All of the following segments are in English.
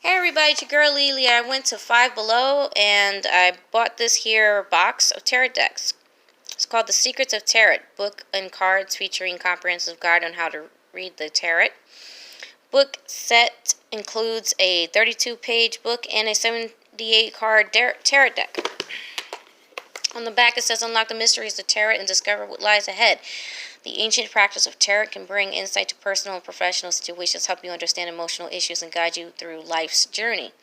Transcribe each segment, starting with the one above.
Hey everybody, it's your girl Lily. I went to Five Below and I bought this here box of tarot decks. It's called The Secrets of Tarot, book and cards featuring comprehensive guide on how to read the tarot. Book set includes a 32-page book and a 78-card tarot deck. On the back it says, unlock the mysteries of tarot and discover what lies ahead. The ancient practice of tarot can bring insight to personal and professional situations, help you understand emotional issues, and guide you through life's journey.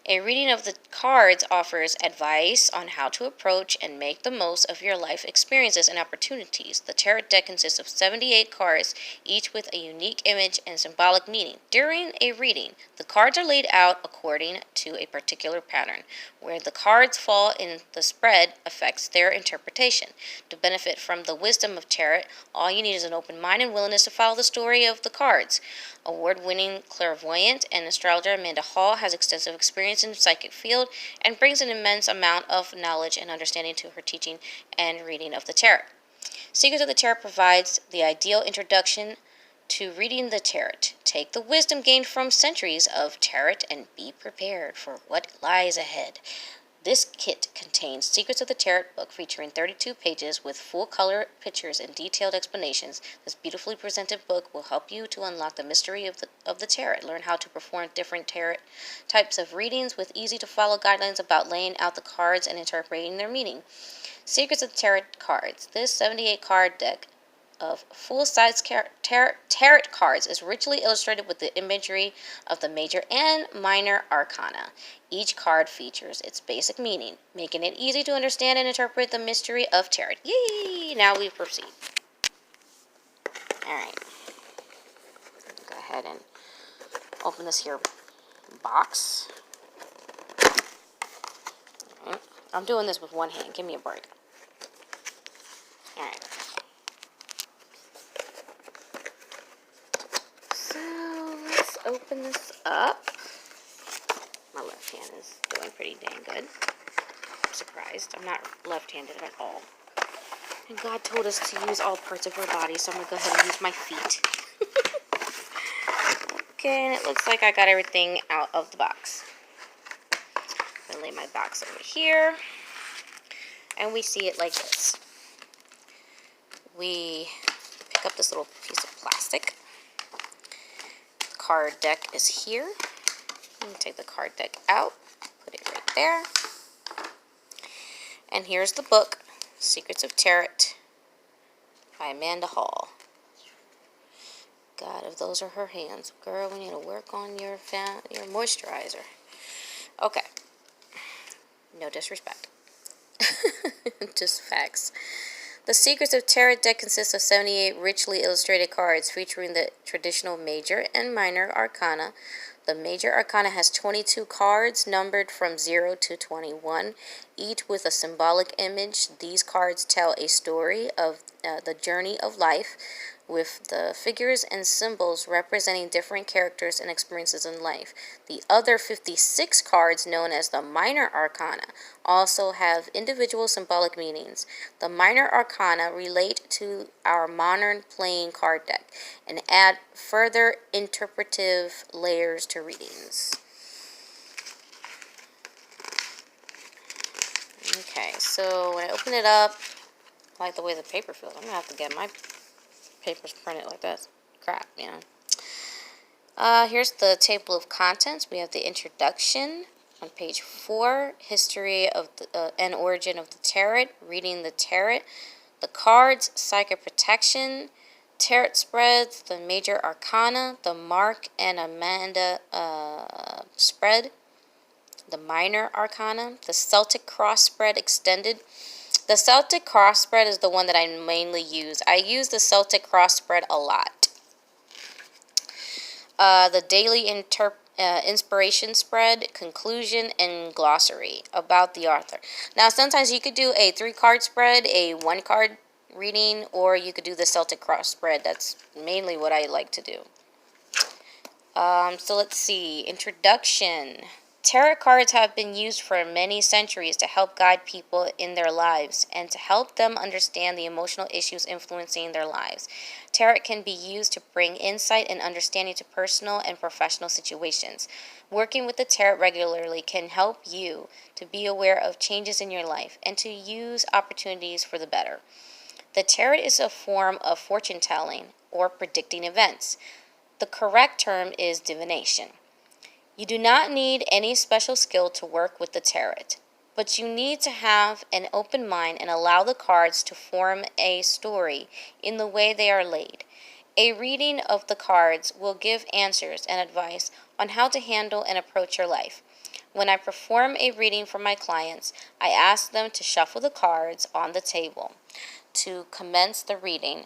A reading of the cards offers advice on how to approach and make the most of your life experiences and opportunities. The tarot deck consists of 78 cards, each with a unique image and symbolic meaning. During a reading, the cards are laid out according to a particular pattern. Where the cards fall in the spread affects their interpretation. To benefit from the wisdom of tarot, all you need is an open mind and willingness to follow the story of the cards. Award-winning clairvoyant and astrologer Amanda Hall has extensive experience in the psychic field and brings an immense amount of knowledge and understanding to her teaching and reading of the tarot. Secrets of the Tarot provides the ideal introduction to reading the tarot. Take the wisdom gained from centuries of tarot and be prepared for what lies ahead. This kit contains Secrets of the Tarot book featuring 32 pages with full-color pictures and detailed explanations. This beautifully presented book will help you to unlock the mystery of the tarot. Learn how to perform different tarot types of readings with easy-to-follow guidelines about laying out the cards and interpreting their meaning. Secrets of the Tarot cards. This 78-card deck of full-size tarot cards is richly illustrated with the imagery of the major and minor arcana. Each card features its basic meaning, making it easy to understand and interpret the mystery of tarot. Yay! Now we proceed. Alright. Go ahead and open this here box. Alright. I'm doing this with one hand. Give me a break. Alright. Let's open this up. My left hand is doing pretty dang good. I'm surprised. I'm not left-handed at all. And God told us to use all parts of our body, so I'm going to go ahead and use my feet. Okay, and it looks like I got everything out of the box. I'm going to lay my box over here. And we see it like this. We pick up this little piece of plastic. Card deck is here. I'm going to take the card deck out, put it right there. And here's the book, Secrets of Tarot by Amanda Hall. God, if those are her hands. Girl, we need to work on your moisturizer. Okay. No disrespect. Just facts. The Secrets of Tarot deck consists of 78 richly illustrated cards featuring the traditional major and minor arcana. The major arcana has 22 cards numbered from 0 to 21, each with a symbolic image. These cards tell a story of the journey of life, with the figures and symbols representing different characters and experiences in life. The other 56 cards, known as the minor arcana, also have individual symbolic meanings. The minor arcana relate to our modern playing card deck and add further interpretive layers to readings. Okay, so when I open it up, I like the way the paper feels. I'm going to have to get my papers printed like that. Crap, you know. Here's the table of contents. We have the introduction on page 4, history of the and origin of the tarot, reading the tarot, the cards, psychic protection, tarot spreads, the major arcana, the Mark and Amanda spread, the minor arcana, the Celtic cross spread extended. The Celtic cross spread is the one that I mainly use. I use the Celtic cross spread a lot. The daily inspiration spread, conclusion, and glossary about the author. Now, sometimes you could do a 3-card spread, a 1-card reading, or you could do the Celtic cross spread. That's mainly what I like to do. So let's see. Introduction. Tarot cards have been used for many centuries to help guide people in their lives and to help them understand the emotional issues influencing their lives. Tarot can be used to bring insight and understanding to personal and professional situations. Working with the tarot regularly can help you to be aware of changes in your life and to use opportunities for the better. The tarot is a form of fortune telling or predicting events. The correct term is divination. You do not need any special skill to work with the tarot, but you need to have an open mind and allow the cards to form a story in the way they are laid. A reading of the cards will give answers and advice on how to handle and approach your life. When I perform a reading for my clients, I ask them to shuffle the cards on the table to commence the reading.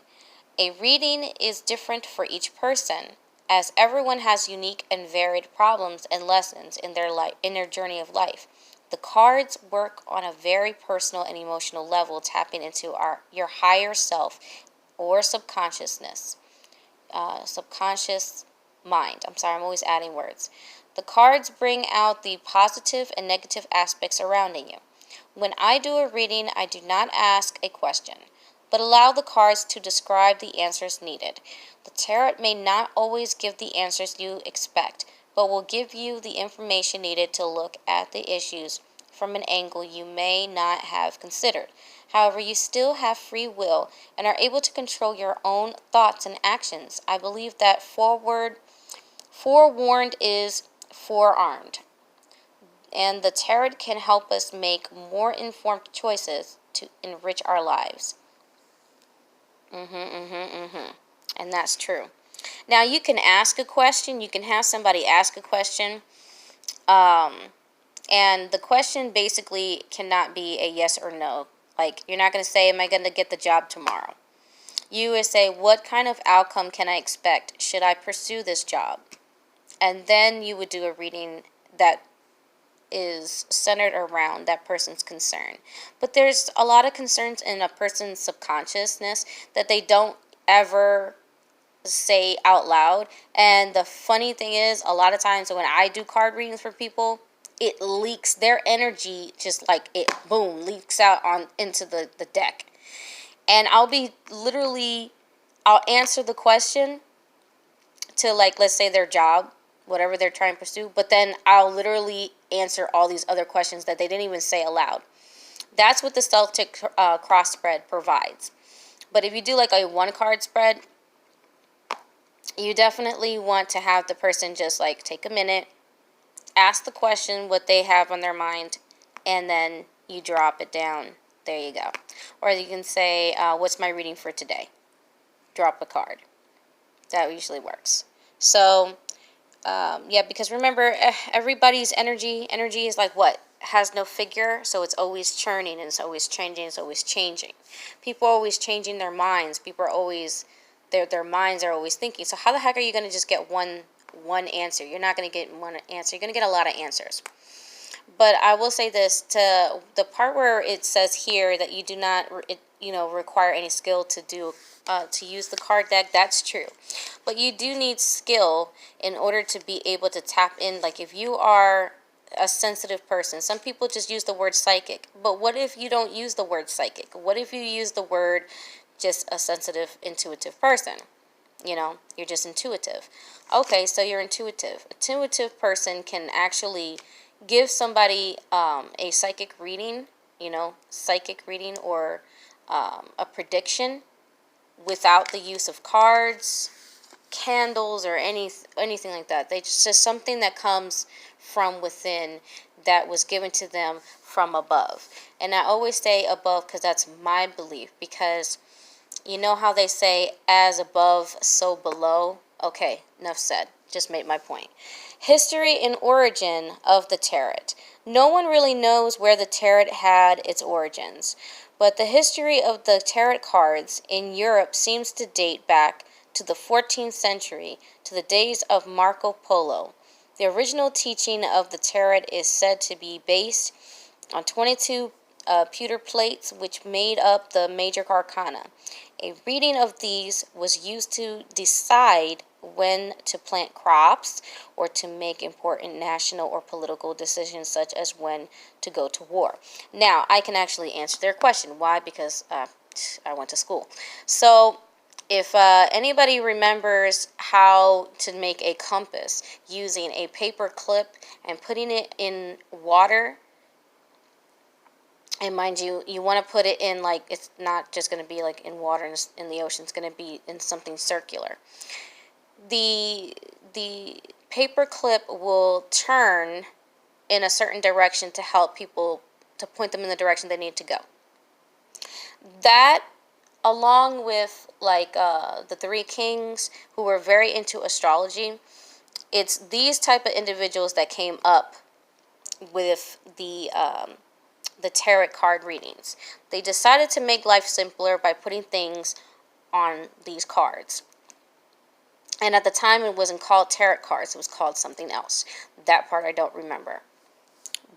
A reading is different for each person, as everyone has unique and varied problems and lessons in their journey of life. The cards work on a very personal and emotional level, tapping into your higher self or subconscious mind. I'm sorry, I'm always adding words. The cards bring out the positive and negative aspects surrounding you. When I do a reading, I do not ask a question, but allow the cards to describe the answers needed. The tarot may not always give the answers you expect, but will give you the information needed to look at the issues from an angle you may not have considered. However, you still have free will and are able to control your own thoughts and actions. I believe that forewarned is forearmed, and the tarot can help us make more informed choices to enrich our lives. And that's true. Now, you can ask a question. You can have somebody ask a question. And the question basically cannot be a yes or no. Like, you're not going to say, am I going to get the job tomorrow? You would say, what kind of outcome can I expect? Should I pursue this job? And then you would do a reading that is centered around that person's concern. But there's a lot of concerns in a person's subconsciousness that they don't ever say out loud. And the funny thing is, a lot of times when I do card readings for people, it leaks, their energy just like it, boom, leaks out on into the deck. And I'll answer the question to, like, let's say their job, whatever they're trying to pursue, but then I'll literally answer all these other questions that they didn't even say aloud. That's what the Celtic cross spread provides. But if you do like a one card spread, you definitely want to have the person just like take a minute, ask the question what they have on their mind, and then you drop it down. There you go. Or you can say, what's my reading for today? Drop a card. That usually works. So, because remember, everybody's energy is like what? Has no figure, so it's always churning, and it's always changing, it's always changing. People are always changing their minds. People are always, their minds are always thinking. So how the heck are you going to just get one answer? You're not going to get one answer. You're going to get a lot of answers. But I will say this, to the part where it says here that you do not, require any skill to use the card deck, that's true. But you do need skill in order to be able to tap in. Like if you are a sensitive person, some people just use the word psychic. But what if you don't use the word psychic? What if you use the word just a sensitive, intuitive person? You're just intuitive. Okay, so you're intuitive. A intuitive person can actually give somebody a psychic reading, or a prediction without the use of cards, candles, or anything like that. It's just something that comes from within that was given to them from above. And I always say above because that's my belief, because you know how they say as above, so below? Okay, enough said. Just made my point. History and origin of the tarot. No one really knows where the tarot had its origins, but the history of the tarot cards in Europe seems to date back to the 14th century, to the days of Marco Polo. The original teaching of the tarot is said to be based on 22 pewter plates which made up the major arcana. A reading of these was used to decide when to plant crops or to make important national or political decisions, such as when to go to war. Now, I can actually answer their question. Why? Because I went to school. So, if anybody remembers how to make a compass using a paper clip and putting it in water, and mind you, you want to put it in, like, it's not just going to be like in water in the ocean, it's going to be in something circular. The paper clip will turn in a certain direction to help people, to point them in the direction they need to go. That, along with like the three kings who were very into astrology, it's these type of individuals that came up with the tarot card readings. They decided to make life simpler by putting things on these cards. And at the time, it wasn't called tarot cards. It was called something else. That part I don't remember.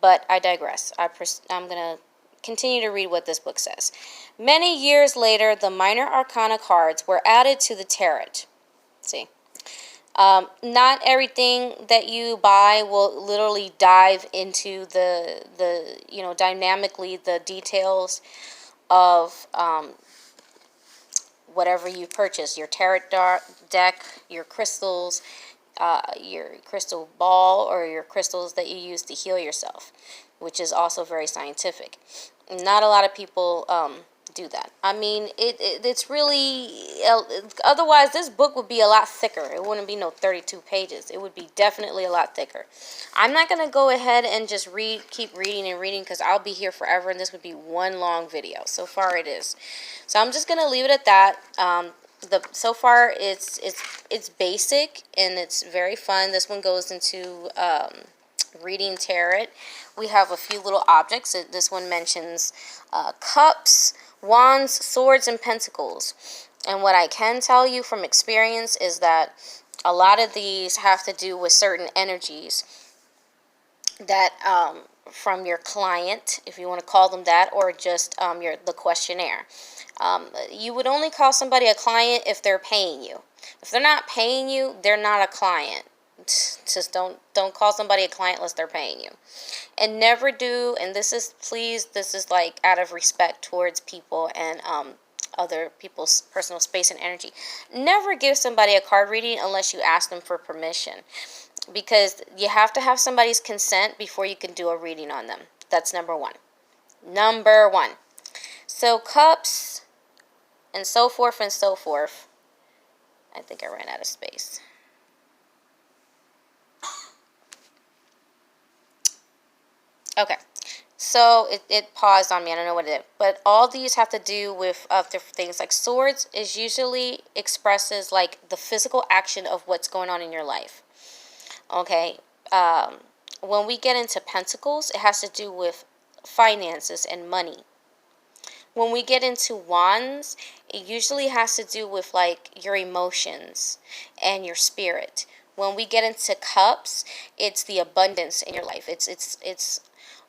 But I digress. I'm going to continue to read what this book says. Many years later, the minor arcana cards were added to the tarot. See? Not everything that you buy will literally dive into the dynamically the details of whatever you purchase, your tarot deck, your crystals, your crystal ball, or your crystals that you use to heal yourself, which is also very scientific. Not a lot of people do that. I mean, it's really, otherwise this book would be a lot thicker. It wouldn't be no 32 pages. It would be definitely a lot thicker. I'm not going to go ahead and just keep reading and reading, because I'll be here forever, and this would be one long video. So far it is. So I'm just going to leave it at that. So far it's basic, and it's very fun. This one goes into reading tarot. We have a few little objects. This one mentions cups, wands, swords, and pentacles. And what I can tell you from experience is that a lot of these have to do with certain energies that from your client, if you want to call them that, or just the questionnaire. You would only call somebody a client if they're paying you. If they're not paying you, they're not a client. Just don't call somebody a client unless they're paying you. And never do, and this is like out of respect towards people and other people's personal space and energy. Never give somebody a card reading unless you ask them for permission, because you have to have somebody's consent before you can do a reading on them. That's number one. Number one. So cups and so forth and so forth. I think I ran out of space. Okay, so it paused on me. I don't know what it is. But all these have to do with different things. Like swords is usually expresses like the physical action of what's going on in your life. Okay, when we get into pentacles, it has to do with finances and money. When we get into wands, it usually has to do with like your emotions and your spirit. When we get into cups, it's the abundance in your life. It's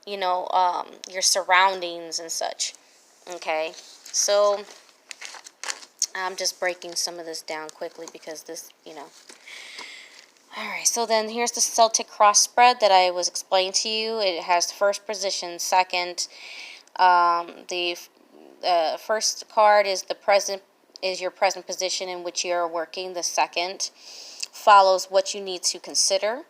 your surroundings and such. Okay, so I'm just breaking some of this down quickly because this, Alright, so then here's the Celtic cross spread that I was explaining to you. It has first position, second. The first card is your present position in which you are working. The second follows what you need to consider.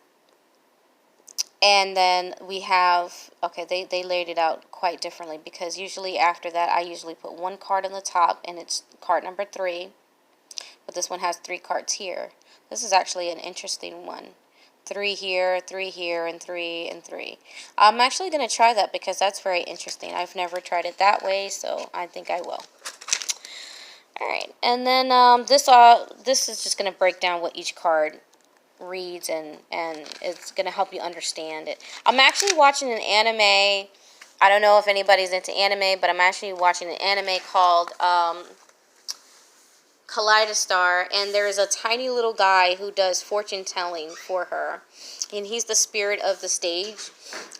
And then we have, okay, they laid it out quite differently, because usually after that I usually put one card on the top, and it's card number 3. But this one has 3 cards here. This is actually an interesting one. 3 here, 3 here, and 3 and 3. I'm actually going to try that because that's very interesting. I've never tried it that way, so I think I will. Alright, and then this is just going to break down what each card reads, and it's going to help you understand it. I'm actually watching an anime. I don't know if anybody's into anime, but I'm actually watching an anime called Kaleidostar, and there's a tiny little guy who does fortune telling for her, and he's the spirit of the stage.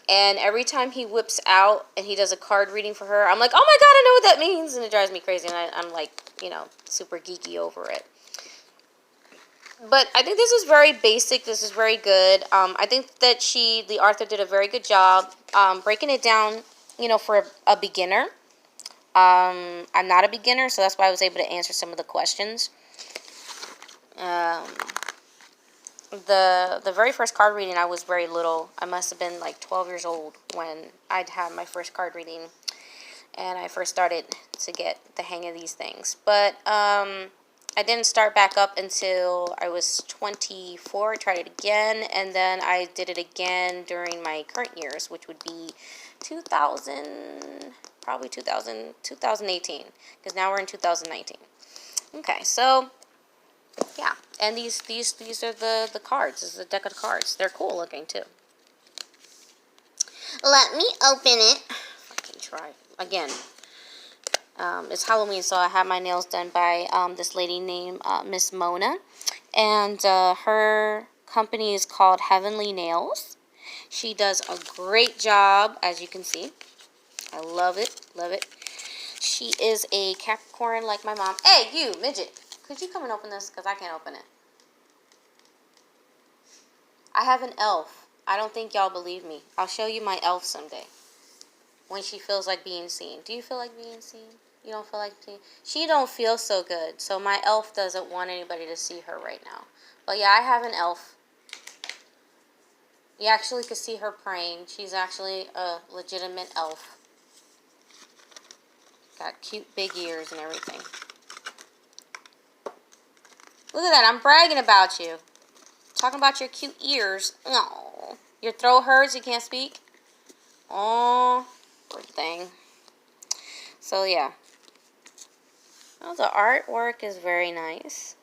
And every time he whips out and he does a card reading for her, I'm like, oh my god, I know what that means, and it drives me crazy, and I'm like, super geeky over it. But I think this is very basic. This is very good. I think that the author did a very good job breaking it down, for a beginner. I'm not a beginner, so that's why I was able to answer some of the questions. Um, the very first card reading, I was very little. I must have been like 12 years old when I'd had my first card reading, and I first started to get the hang of these things. But I didn't start back up until I was 24. I tried it again, and then I did it again during my current years, which would be 2000, probably 2018, because now we're in 2019. Okay, so yeah, and these are the cards. This is a deck of cards. They're cool looking too. Let me open it. I can try again. It's Halloween, so I had my nails done by this lady named Miss Mona, and her company is called Heavenly Nails. She does a great job, as you can see. I love it, love it. She is a Capricorn like my mom. Hey, you, midget. Could you come and open this? Because I can't open it. I have an elf. I don't think y'all believe me. I'll show you my elf someday. When she feels like being seen. Do you feel like being seen? You don't feel like being... She don't feel so good. So my elf doesn't want anybody to see her right now. But yeah, I have an elf. You actually could see her praying. She's actually a legitimate elf. Got cute big ears and everything. Look at that. I'm bragging about you. Talking about your cute ears. Oh, your throat hurts. You can't speak. Oh, poor thing. So yeah. Oh, the artwork is very nice.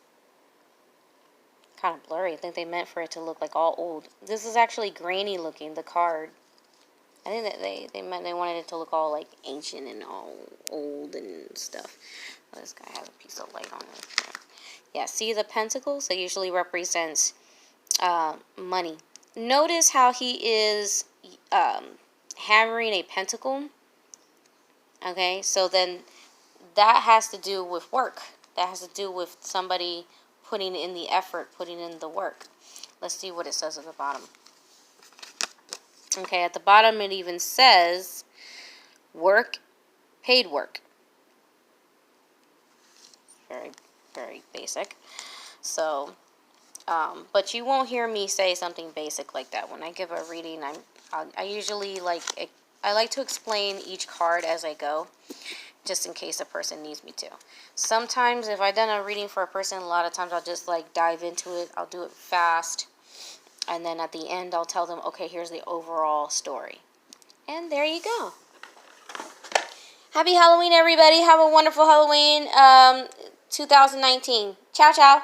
Kind of blurry. I think they meant for it to look like all old. This is actually grainy looking, the card. I think that they meant they wanted it to look all like ancient and all old and stuff. Oh, this guy has a piece of light on it. Yeah, see the pentacles? They usually represents money. Notice how he is hammering a pentacle. Okay, so then that has to do with work. That has to do with somebody putting in the effort, putting in the work. Let's see what it says at the bottom. Okay, at the bottom it even says work, paid work. Very, very basic. So, but you won't hear me say something basic like that. When I give a reading, I usually I like to explain each card as I go, just in case a person needs me to. Sometimes if I've done a reading for a person, a lot of times I'll just dive into it. I'll do it fast. And then at the end, I'll tell them, okay, here's the overall story. And there you go. Happy Halloween, everybody. Have a wonderful Halloween 2019. Ciao, ciao.